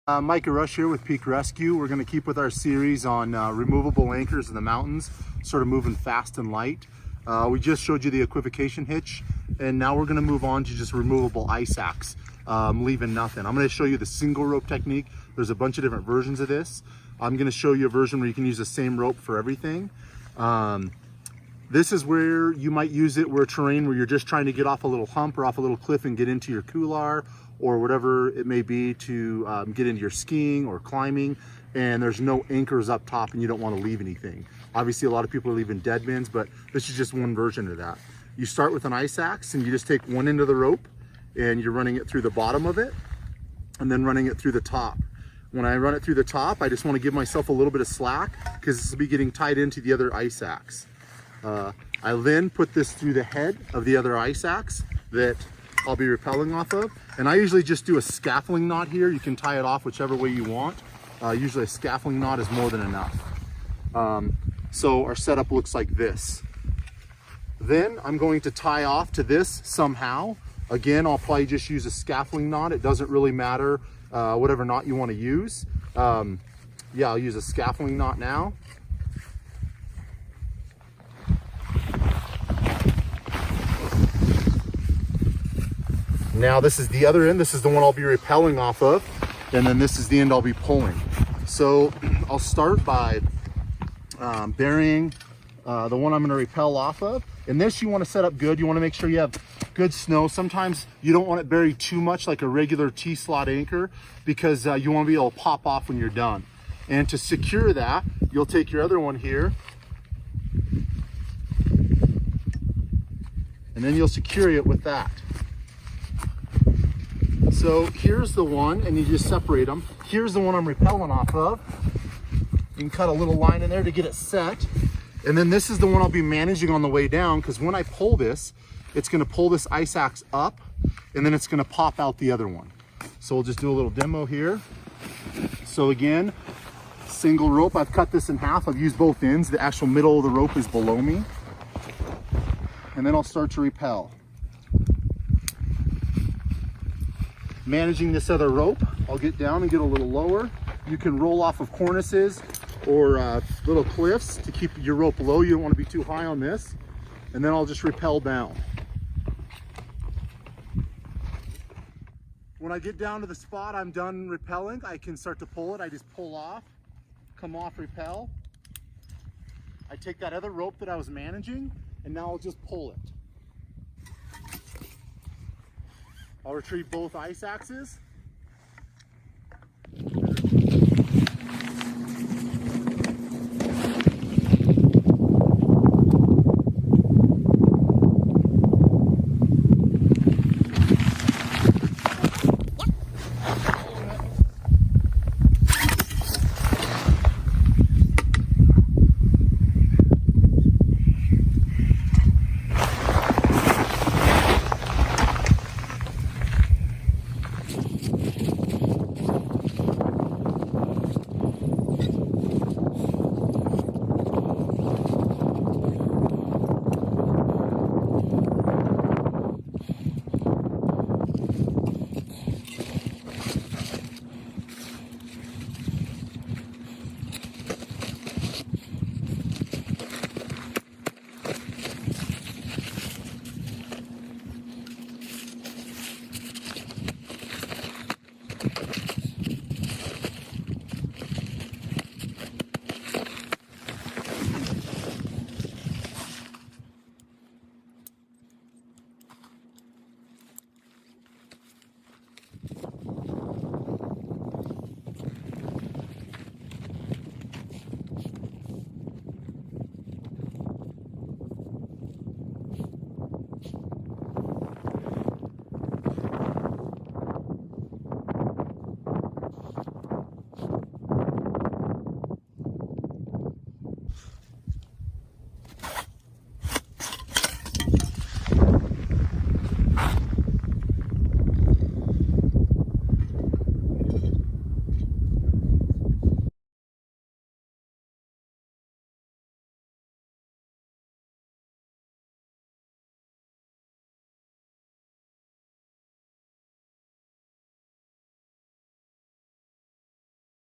Micah Rush here with Peak Rescue. We're going to keep with our series on removable anchors in the mountains, sort of moving fast and light. We just showed you the equivocation hitch, and now we're going to move on to just removable ice axe, leaving nothing. I'm going to show you the single rope technique. There's a bunch of different versions of this. I'm going to show you a version where you can use the same rope for everything. This is where you might use it where terrain where you're just trying to get off a little hump or off a little cliff and get into your couloir or whatever it may be to get into your skiing or climbing, and there's no anchors up top and you don't want to leave anything. Obviously a lot of people are leaving dead bins, but this is just one version of that. You start with an ice axe and you just take one end of the rope and you're running it through the bottom of it and then running it through the top. When I run it through the top, I just want to give myself a little bit of slack because this will be getting tied into the other ice axe. I then put this through the head of the other ice axe that I'll be rappelling off of. And I usually just do a scaffolding knot here. You can tie it off whichever way you want. Usually a scaffolding knot is more than enough. So our setup looks like this. Then I'm going to tie off to this somehow. Again, I'll probably just use a scaffolding knot. It doesn't really matter whatever knot you want to use. Yeah, I'll use a scaffolding knot now. Now this is the other end. This is the one I'll be rappelling off of, and then this is the end I'll be pulling. So I'll start by burying the one I'm going to rappel off of. And this you want to set up good. You want to make sure you have good snow. Sometimes you don't want it buried too much like a regular T-slot anchor because you want to be able to pop off when you're done. And to secure that, you'll take your other one here, and then you'll secure it with that. So here's the one, and you just separate them. Here's the one I'm rappelling off of. You can cut a little line in there to get it set. And then this is the one I'll be managing on the way down, because when I pull this, it's going to pull this ice axe up, and then it's going to pop out the other one. So we'll just do a little demo here. So again, single rope. I've cut this in half. I've used both ends. The actual middle of the rope is below me. And then I'll start to rappel. Managing this other rope, I'll get down and get a little lower. You can roll off of cornices or little cliffs to keep your rope low. You don't want to be too high on this. And then I'll just rappel down. When I get down to the spot I'm done rappelling, I can start to pull it. I just pull off, come off, rappel. I take that other rope that I was managing, and now I'll just pull it. I'll retrieve both ice axes.